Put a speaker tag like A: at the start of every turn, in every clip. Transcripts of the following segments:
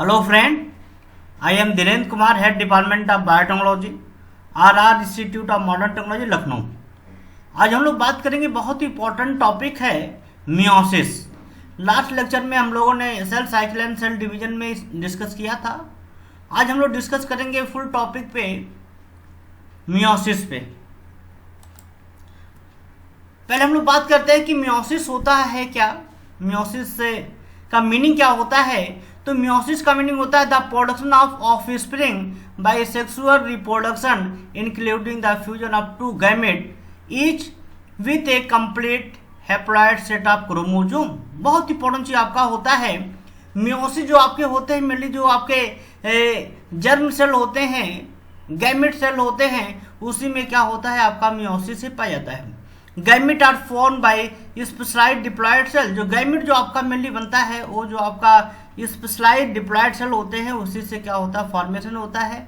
A: Hello friend, I am Dhirendra Kumar, head department of biotechnology, R institute of modern technology, Lucknow. आज हम लोग बात करेंगे, बहुत ही इंपॉर्टेंट टॉपिक है मियोसिस। लास्ट लेक्चर में हम लोगों ने cell cycle and cell division में डिस्कस किया था। आज हम लोग डिस्कस करेंगे फुल टॉपिक पे मियोसिस पे। पहले हम लोग बात करते हैं कि मियोसिस होता है क्या, मियोसिस से का मीनिंग क्या होता है। तो मियोसिस का मीनिंग होता है the production of offspring by sexual reproduction including the fusion of two gamete each with a complete haploid set of chromosome. बहुत इंपॉर्टेंट चीज आपका होता है मियोसिस। जो आपके होते हैं मेनली जो आपके जर्म सेल होते हैं, गैमेट सेल होते हैं, उसी में क्या होता है आपका मियोसिस से पाया जाता है। Gamete are form by specialized diploid cell. जो गैमेट जो आपका मेनली बनता है वो जो आपका स्पेशलाइज्ड डिप्लॉयड सेल होते हैं उसी से क्या होता है फॉर्मेशन होता है।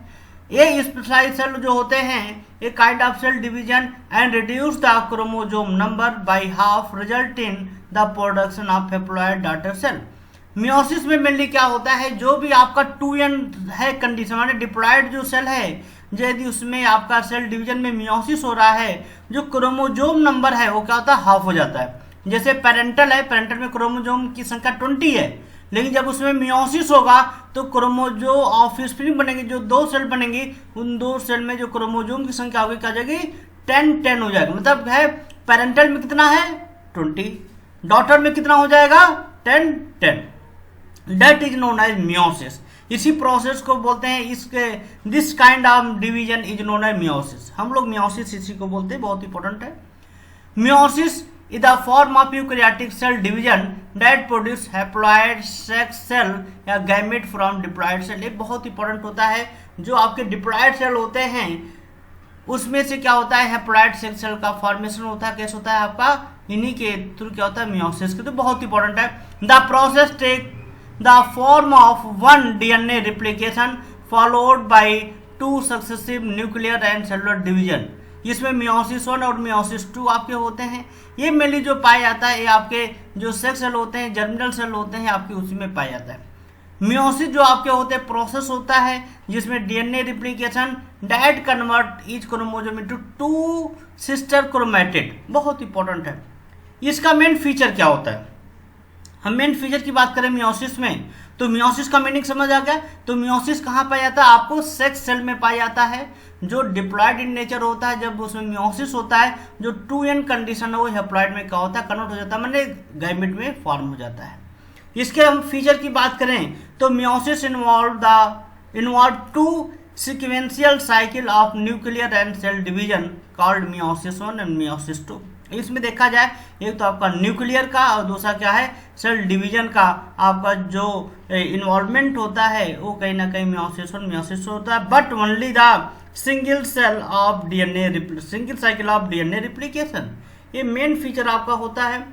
A: ये स्पेशलाइज्ड सेल जो होते हैं a kind of cell division and reduce the chromosome number by half result in the production of haploid daughter cell. Meiosis में मेनली क्या होता है, जो भी आपका 2n है कंडीशन माने डिप्लॉयड जो सेल है, यदि उसमें आपका सेल डिवीजन में मियोसिस हो रहा है, जो क्रोमोसोम नंबर है वो क्या होता है हाफ हो जाता है। जैसे पेरेंटल है, पेरेंटल में क्रोमोसोम की संख्या 20 है, लेकिन जब उसमें मियोसिस होगा तो क्रोमोसोम ऑफस्प्रिंग बनेंगे, जो 2 सेल बनेंगी, उन 2 सेल में जो क्रोमोसोम की संख्या होगी क्या हो जाएगी 10 हो जाएगा। मतलब है पेरेंटल में कितना है 20, डॉटर में कितना हो जाएगा 10। That is known as meiosis. इसी प्रोसेस को बोलते हैं, इसके this kind of division is known as meiosis. हम लोग मियोसिस इसी को बोलते हैं, बहुत इंपॉर्टेंट है। Meiosis is the form of eukaryotic cell division that produce haploid sex cell या गैमेट फ्रॉम डिप्लॉयड सेल। ये बहुत इंपॉर्टेंट होता है। जो आपके डिप्लॉयड सेल होते हैं उसमें से क्या होता है हैप्लॉइड सेक्स सेल का फॉर्मेशन होता है। कैसे होता है आपका, इन्हीं के थ्रू क्या होता है मियोसिस के। तो बहुत इंपॉर्टेंट है। The process take the form of one DNA replication followed by 2 successive nuclear and cellular division। इसमें मियोसिस 1 और मियोसिस 2 आपके होते हैं। ये मेनली जो पाया जाता है ये आपके जो सेक्स सेल होते हैं, जर्मिनल सेल होते हैं आपके, उसी में पाया जाता है। मियोसिस जो आपके होते हैं प्रोसेस होता है जिसमें DNA replication that convert each chromosome into 2 sister chromatid. बहुत इंपॉर्टेंट है। इसका मेन फीचर क्या होता है, हम मेन फीचर की बात करें मियोसिस में, तो मियोसिस का मीनिंग समझ आ गया। तो मियोसिस कहाँ पाया जाता है, आपको सेक्स सेल में पाया जाता है जो डिप्लॉयड इन नेचर होता है। जब उसमें मियोसिस होता है जो 2n कंडीशन है वो हैप्लॉइड में क्या होता है कन्वर्ट हो जाता है, मैंने गैमेट में फॉर्म हो जाता है। इसके हम फीचर की बात करें तो meiosis involve 2 sequential cycle of nuclear and cell division called meiosis 1 and meiosis 2। इसमें देखा जाए एक तो आपका न्यूक्लियर का और दूसरा क्या है सेल डिवीजन का आपका जो इन्वॉल्वमेंट होता है वो कहीं ना कहीं मियोसिस 1 मियोसिस 2 होता है। But only the single cycle of DNA replication, ये मेन फीचर आपका होता है।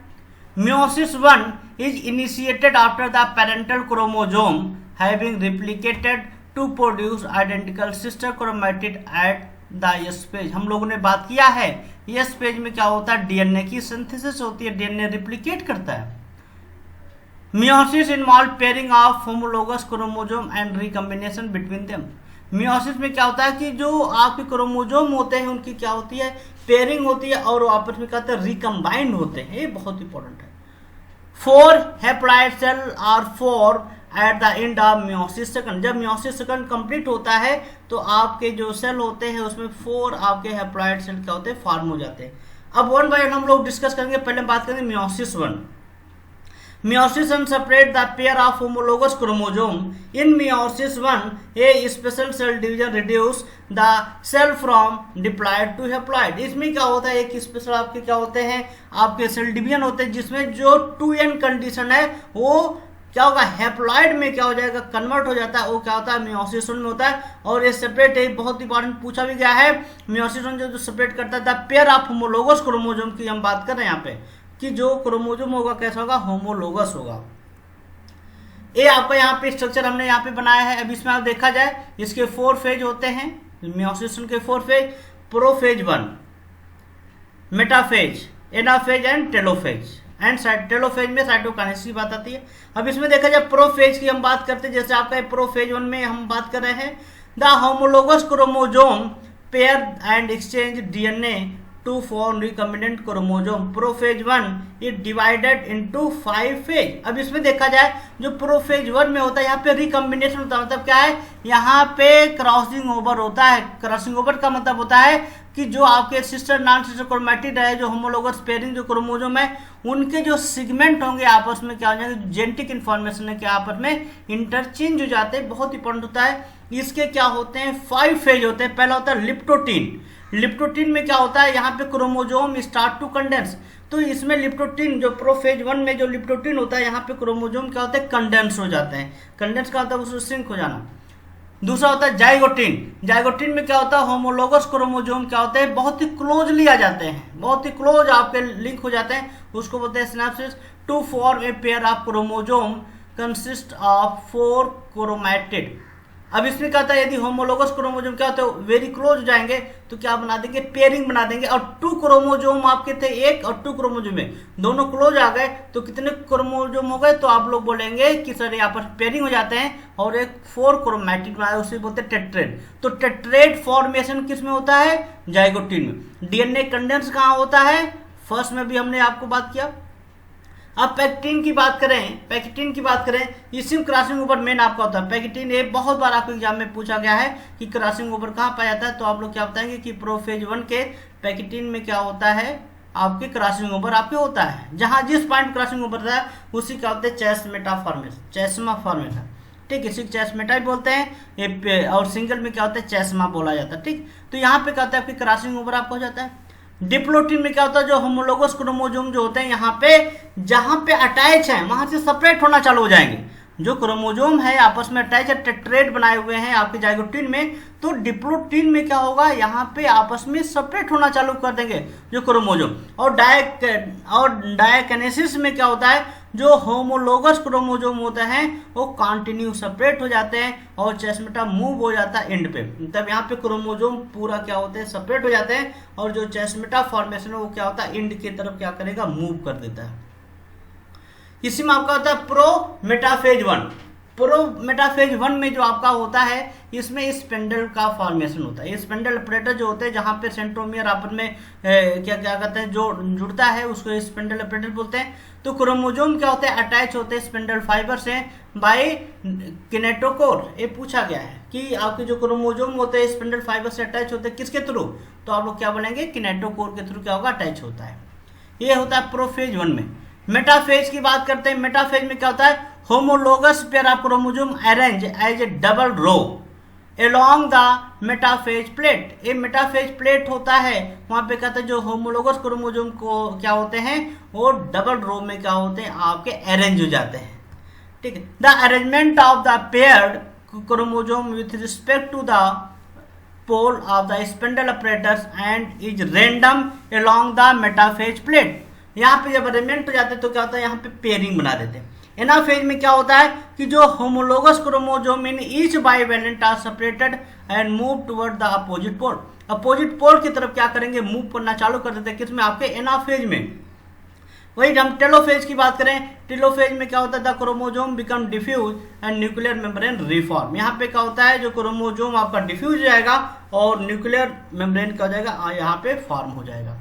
A: Meiosis 1 is initiated after the parental chromosome having replicated to produce identical sister chromatid at the S page. हम लोगों ने बात किया है एस पेज में क्या होता है डीएनए की सिंथेसिस होती है, डीएनए रिप्लिकेट करता है। Meiosis involve pairing of homologous chromosome and recombination between them. Meiosis में क्या होता है कि जो आपके क्रोमोसोम होते हैं उनकी क्या होती है पेयरिंग होती है और वो आपस में क्या होता है रिकम्बाइंड होते हैं। ये बहुत इंपॉर्टेंट है। 4 haploid cell are form at the end of meiosis second. जब मियोसिस सेकंड कंप्लीट होता है तो आपके जो सेल होते हैं उसमें 4 आपके हैप्लॉइड सेल क्या होते हैं फॉर्म हो जाते हैं। अब 1 बाय 1 हम लोग डिस्कस करेंगे। पहले बात करेंगे meiosis 1। Meiosis 1 separate the pair of homologous chromosome. In meiosis 1, a special cell division reduce the cell from diploid to haploid। इसमें क्या होता है एक स्पेशल आपके क्या होते हैं आपके सेल डिवीजन होते हैं जिसमें जो 2n कंडीशन है वो क्या होगा हैप्लॉइड में क्या हो जाएगा कन्वर्ट हो जाता है। वो क्या होता है मियोसिस 1 में होता है। और ये सेपरेट है, बहुत इंपॉर्टेंट पूछा भी गया है। मियोसिस 1 जो सेपरेट करता है the pair of homologous chromosome की हम बात कर रहे हैं यहाँ पे कि जो क्रोमोसोम होगा कैसा होगा होमोलोगस होगा। ये आपका यहाँ पे स्ट्रक्चर हमने यहाँ पे बनाया है। अब इसमें आप देखा जाए इसके 4 फेज होते हैं मियोसिस के 4 phase, prophase 1, metaphase, anaphase and telophase. And telophase में साइटोकाइनेसिस की बात आती है। अब इसमें देखा जाए प्रोफेज की हम बात करते हैं, जैसे आपका प्रोफेज 1 में हम बात कर रहे हैं the homologous chromosome pair and exchange DNA to form recombinant chromosome. Prophase 1 is divided into 5 phase. अब इसमें देखा जाए जो प्रोफेज 1 में होता है यहाँ पे रिकॉम्बिनेशन होता है, मतलब क्या है, यहाँ पे क्रॉसिंग ओवर होता है। क्रॉसिंग ओवर का मतलब होता है कि जो आपके सिस्टर नॉन सिस्टर क्रोमैटिड है, जो होमोलोगस पेयरिंग जो क्रोमोजोम है, उनके जो सेगमेंट होंगे आपस में क्या हो जाएंगे, जेनेटिक इन्फॉर्मेशन है क्या आपस में इंटरचेंज हो जाते हैं। बहुत इंपॉर्टेंट होता है। इसके क्या होते हैं, 5 फेज होते हैं। पहला होता है लिप्टोटीन। लिप्टोटीन में क्या होता है, यहाँ पे क्रोमोजोम स्टार्ट टू कंडेंस। तो इसमें लिप्टोटीन जो प्रोफेज 1 में जो लिप्टोटीन होता है, यहाँ पे क्रोमोजोम क्या होते हैं, कंडेंस हो जाते हैं। कंडेंस का होता है उसको श्रिंक हो जाना। दूसरा होता है जाइगोटीन। जाइगोटीन में क्या होता है, होमोलोगस क्रोमोजोम क्या होते हैं, बहुत ही क्लोजली आ जाते हैं, बहुत ही क्लोज आपके लिंक हो जाते हैं, उसको बोलते हैं synapsis to form a pair of chromosome consist of 4 chromatid. अब इसमें क्या होता है, यदि होमोलोगस क्रोमोजोम क्या होता है, वेरी क्लोज हो जाएंगे तो क्या बना देंगे, पेयरिंग बना देंगे। और 2 क्रोमोजोम आपके थे, 1 और 2 क्रोमोजोम में दोनों क्लोज आ गए तो कितने क्रोमोजोम हो गए, तो आप लोग बोलेंगे कि सर यहाँ पर पेयरिंग हो जाते हैं और एक 4 क्रोमैटिड बनाया, उसे बोलते हैं टेट्रेड। तो टेट्रेड फॉर्मेशन किस में होता है, जाइगोटीन में। डीएनए कंडेंस कहाँ होता है, फर्स्ट में भी हमने आपको बात किया। अब पैक्टिन की बात करें, इसी क्रॉसिंग ओवर मेन आपका होता है पैक्टिन। ये बहुत बार आपको एग्जाम में पूछा गया है कि क्रॉसिंग ओवर कहाँ पाया जाता है, तो आप लोग क्या बताएंगे कि प्रोफेज 1 के पैक्टिन में क्या होता है, आपके क्रॉसिंग ओवर आपके होता है। जहां जिस पॉइंट क्रॉसिंग ओवर होता है उसी का होता है चेस्मेटा फॉर्मेशन। ठीक, इसी चेस्मेटा ही बोलते हैं। और सिंगल में क्या होता है, चेस्मा बोला जाता है। ठीक, तो यहाँ पे क्या होता है, आपकी क्रॉसिंग ओवर आपको हो जाता है। डिप्लोटीन में क्या होता है, जो होमोलोगस क्रोमोजोम जो होते हैं यहाँ पे जहां पे अटैच है वहां से सेपरेट होना चालू हो जाएंगे। जो क्रोमोजोम है आपस में अटैच है, टेट्रेड बनाए हुए हैं आपके जाइगोटीन में, तो डिप्लोटीन में क्या होगा, यहाँ पे आपस में सेपरेट होना चालू कर देंगे जो क्रोमोजोम। और डायकिनेसिस में क्या होता है, जो होमोलोगस क्रोमोजोम होते हैं वो कंटिन्यू सेपरेट हो जाते हैं और चेस्मेटा मूव हो जाता है एंड पे। तब यहाँ पे क्रोमोजोम पूरा क्या होते हैं, सेपरेट हो जाते हैं और जो चेस्मेटा फॉर्मेशन है वो क्या होता है, एंड की तरफ क्या करेगा, मूव कर देता है। इसी में आपका होता है प्रोमेटाफेज 1। प्रोमेटाफेज 1 में जो आपका होता है, इसमें स्पेंडल का फॉर्मेशन होता है। स्पेंडल ऑपरेटर जो होते हैं, जहां पे सेंट्रोमियर आपस में क्या कहते हैं, जो जुड़ता है उसको स्पेंडल ऑपरेटर बोलते हैं। तो क्रोमोजोम क्या होते हैं, अटैच होते हैं स्पेंडल फाइबर से बाय किनेटोकोर। ये पूछा गया है कि आपके जो क्रोमोजोम होते हैं स्पेंडल फाइबर से अटैच होते हैं किसके थ्रू, तो आप लोग क्या बोलेंगे, किनेटोकोर के थ्रू क्या होगा, अटैच होता है। ये होता है प्रोफेज 1 में। मेटाफेज की बात करते हैं। मेटाफेज में क्या होता है, homologous pair of chromosome arrange as a double row along the metaphase plate. ये मेटाफेज प्लेट होता है, वहां पे कहते हैं जो होमोलोगस क्रोमोजोम को क्या होते हैं, वो डबल रो में क्या होते हैं, आपके अरेंज हो जाते हैं। ठीक है, the arrangement of the paired chromosome with respect to the pole of the spindle operators and is random along the metaphase plate. यहाँ पे जब अरेंजमेंट हो जाते हैं तो क्या होता है, यहाँ पे पेयरिंग बना देते हैं। एनाफेज में क्या होता है कि जो homologous chromosome in each bivalent are separated and move toward the opposite pole. Opposite pole की तरफ क्या करेंगे, मूव करना चालू कर देते हैं। किसमें, आपके एनाफेज में। वही हम टेलोफेज की बात करें, टेलोफेज में क्या होता है, the chromosome become diffuse and nuclear membrane reform. यहाँ पे क्या होता है, जो क्रोमोजोम आपका डिफ्यूज हो जाएगा और न्यूक्लियर मेम्ब्रेन क्या हो जाएगा, यहाँ पे फॉर्म हो जाएगा।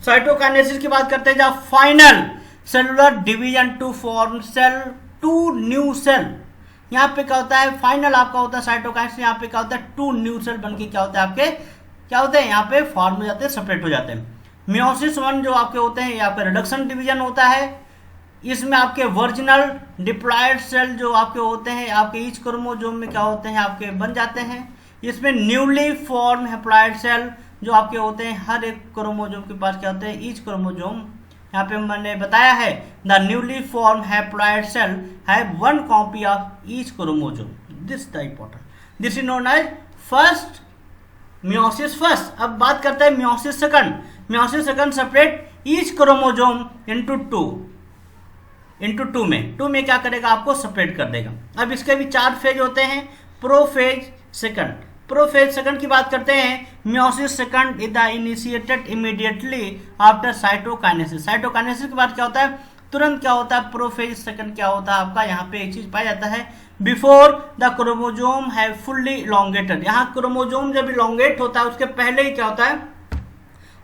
A: साइटोकाइनेसिस की बात करते हैं, जहाँ final cellular division to form cell to new cell. यहाँ पे क्या होता है, फाइनल आपका होता है साइटोकाइनेसिस। यहाँ पे क्या होता है, 2 न्यू सेल बनके क्या होता है, आपके क्या होते हैं, यहाँ पे फॉर्म हो जाते हैं, सेपरेट हो जाते हैं। मियोसिस 1 जो आपके होते हैं, यहाँ पे रिडक्शन डिवीजन होता है। इसमें आपके वर्जिनल डिप्लॉयड सेल जो आपके होते हैं, आपके ईच क्रोमोजोम में क्या होते हैं, आपके बन जाते हैं। इसमें न्यूली फॉर्म हैप्लॉयड सेल जो आपके होते हैं, हर एक क्रोमोजोम के पास क्या होते हैं, ईच क्रोमोजोम। यहाँ पे मैंने बताया है, the newly form haploid cell have 1 copy of each chromosome. This the important, this is known as first meiosis first. अब बात करते हैं meiosis second. Meiosis second separate each chromosome into 2 में 2 में क्या करेगा, आपको सेपरेट कर देगा। अब इसके भी 4 फेज होते हैं। Prophase second. प्रोफेज सेकंड की बात करते हैं, meiosis second is the initiated immediately after cytokinesis. Cytokinesis के बाद क्या होता है, तुरंत क्या होता है, प्रोफेज सेकंड क्या होता है आपका, यहाँ पे एक चीज पाया जाता है, बिफोर द क्रोमोजोम है फुल्ली इलोंगेटेड। यहाँ क्रोमोजोम जब इलोंगेट होता है उसके पहले ही क्या होता है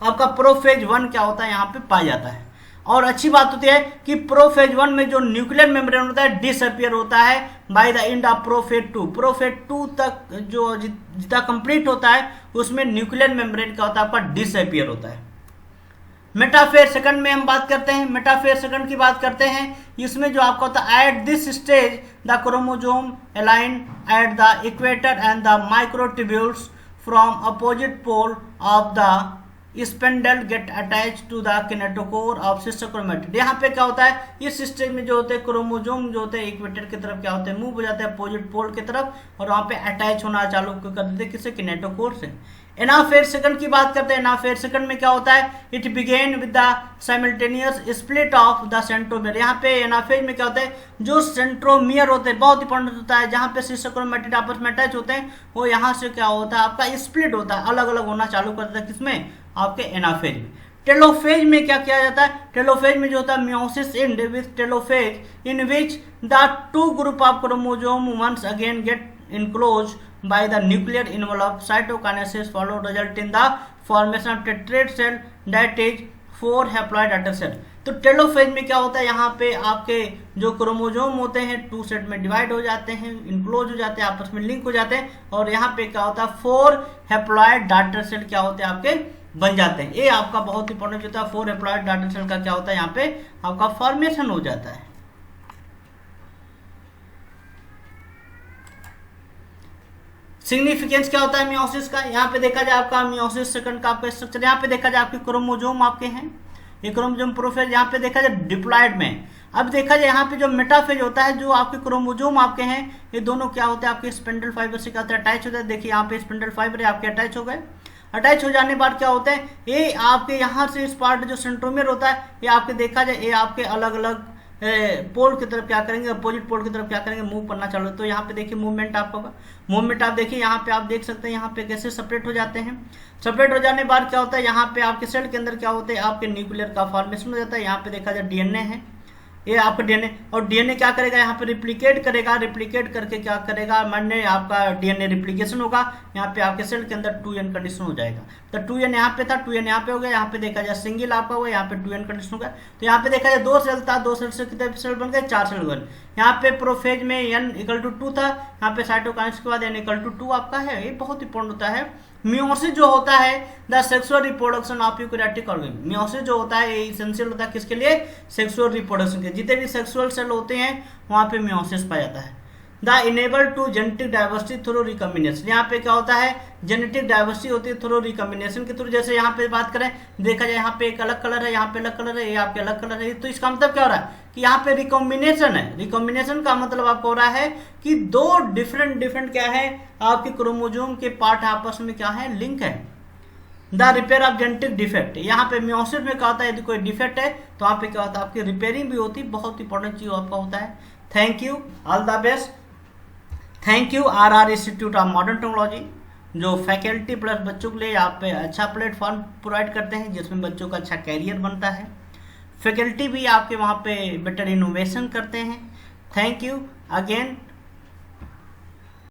A: आपका प्रोफेज 1 क्या होता है यहाँ पे पाया जाता है। और अच्छी बात होती है कि प्रोफेज 1 में जो न्यूक्लियर मेम्ब्रेन होता है डिसअपियर होता है by the end of prophase 2। Prophase 2 तक जो जितना कंप्लीट होता है उसमें न्यूक्लियर मेम्ब्रेन क्या होता है आपका डिसअपियर होता है। मेटाफेज सेकंड में हम बात करते हैं, मेटाफेज सेकंड की बात करते हैं। इसमें जो आपका होता है at this stage the chromosome align at the equator and the microtubules from opposite pole of the spindle get attach to the kinetochore of sister chromatid. यहाँ पे क्या होता है, इस स्टेज में जो होते हैं क्रोमोजोम जो होते हैं इक्वेटर की तरफ क्या होते हैं मूव हो जाते हैं अपोजिट पोल की तरफ और वहाँ पे अटैच होना चालू कर देते हैं किससे, किनेटोकोर से। एनाफेज सेकंड की बात करते हैं, एनाफेज सेकंड में क्या होता है, it began with the simultaneous split of the centromere. यहाँ पे एनाफेज में क्या होता है, जो सेंट्रोमियर होते हैं बहुत इंपॉर्टेंट होता है, जहाँ पे सिस्टर क्रोमेटिड आपस में अटैच होते हैं वो यहाँ से क्या होता है आपका स्प्लिट होता है, अलग अलग होना चालू कर देता है किसमें, आपके एनाफेज में। टेलोफेज में क्या किया जाता है, टेलोफेज में जो होता है meiosis end with telophase in which the two group of chromosome once again get enclosed by the nuclear envelope. Cytokinesis followed result in the formation of tetrad cell that is 4 haploid daughter cell. तो telophase में क्या होता है, यहाँ पे आपके जो chromosome होते हैं 2 सेट में डिवाइड हो जाते हैं, इनक्लोज हो जाते हैं, आपस में लिंक हो जाते हैं और यहाँ पे क्या होता है 4 हैप्लॉइड डॉटर सेल क्या होते हैं आपके बन जाते हैं। ये आपका बहुत इंपॉर्टेंट होता है, 4 हैप्लॉइड डॉटर सेल का क्या होता है यहाँ पे आपका फॉर्मेशन हो जाता है। सिग्निफिकेंस क्या होता है मियोसिस का, यहाँ पे देखा जाए आपका मियोसिस सेकंड का आपका स्ट्रक्चर, यहाँ पे देखा जाए आपके क्रोमोजोम आपके हैं, ये क्रोमोजोम प्रोफेज, यहाँ पे देखा जाए डिप्लॉयड में। अब देखा जाए यहाँ पे जो मेटाफेज होता है, जो आपके क्रोमोजोम आपके हैं ये दोनों क्या होते हैं आपके स्पिंडल फाइबर से क्या होता है अटैच होता है। देखिए यहाँ पे स्पिंडल फाइबर है आपके अटैच हो गए, अटैच हो जाने बाद क्या होता है, ये आपके यहाँ से इस पार्ट जो सेंट्रोमियर होता है ये आपके देखा जाए ये आपके अलग अलग पोल की तरफ क्या करेंगे, अपोजिट पोल की तरफ क्या करेंगे, मूव करना चालू। तो यहाँ पे देखिए मूवमेंट आपका होगा, मूवमेंट आप देखिए यहाँ पे आप देख सकते हैं यहाँ पे कैसे सेपरेट हो जाते हैं। सेपरेट हो जाने बाद क्या होता है, यहाँ पे आपके सेल के अंदर क्या होते हैं आपके न्यूक्लियर का फॉर्मेशन हो जाता है। यहाँ पे देखा जाए डीएनए है, ये आपका डीएनए, और डीएनए क्या करेगा यहाँ पे रिप्लिकेट करेगा, रिप्लिकेट करके क्या करेगा मान्य आपका डीएनए रिप्लिकेशन होगा, यहाँ पे आपके सेल के अंदर 2n कंडीशन हो जाएगा। तो 2n यहाँ पे था, 2n यहाँ पे हो गया, यहाँ पे देखा जाए सिंगल आपका हुआ, यहाँ पे 2n कंडीशन हो गया। तो यहाँ पे देखा जाए 2 सेल था, 2 सेल से कितने सेल बन गए, 4 सेल बन। यहाँ पे प्रोफेज में n = 2 था, यहाँ पे साइटोकाइनेसिस के बाद n = 2 आपका है। ये बहुत इंपॉर्टेंट होता है। मियोसिस जो होता है the sexual reproduction of eukaryotic organism, meiosis जो होता है ये इसेंशियल होता है किसके लिए, सेक्सुअल रिप्रोडक्शन के। जितने भी सेक्सुअल सेल होते हैं वहां पे मियोसिस पाया जाता है। The enable to genetic diversity through recombination, यहाँ पे क्या होता है जेनेटिक डाइवर्सिटी होती है थ्रू रिकॉम्बिनेशन के थ्रू। जैसे यहाँ पे बात करें देखा जाए यहाँ पे एक अलग कलर है, यहाँ पे अलग कलर है, ये आपके अलग कलर है, तो इसका मतलब क्या हो रहा है कि यहाँ पे रिकॉम्बिनेशन है। रिकॉम्बिनेशन का मतलब आपको हो रहा है कि 2 डिफरेंट क्या है आपके क्रोमोजोम के पार्ट आपस में क्या है लिंक है। The repair of genetic defect, यहाँ पे मियोसिस में क्या होता है यदि कोई डिफेक्ट है तो वहाँ पे क्या होता है आपकी रिपेयरिंग भी होती है, बहुत इंपॉर्टेंट चीज आपका होता है। Thank you, all the best. Thank you RR institute of modern technology, जो फैकल्टी प्लस बच्चों के लिए आप पे अच्छा प्लेटफॉर्म प्रोवाइड करते हैं जिसमें बच्चों का अच्छा कैरियर बनता है। फैकल्टी भी आपके वहाँ पे बेटर इनोवेशन करते हैं। Thank you again.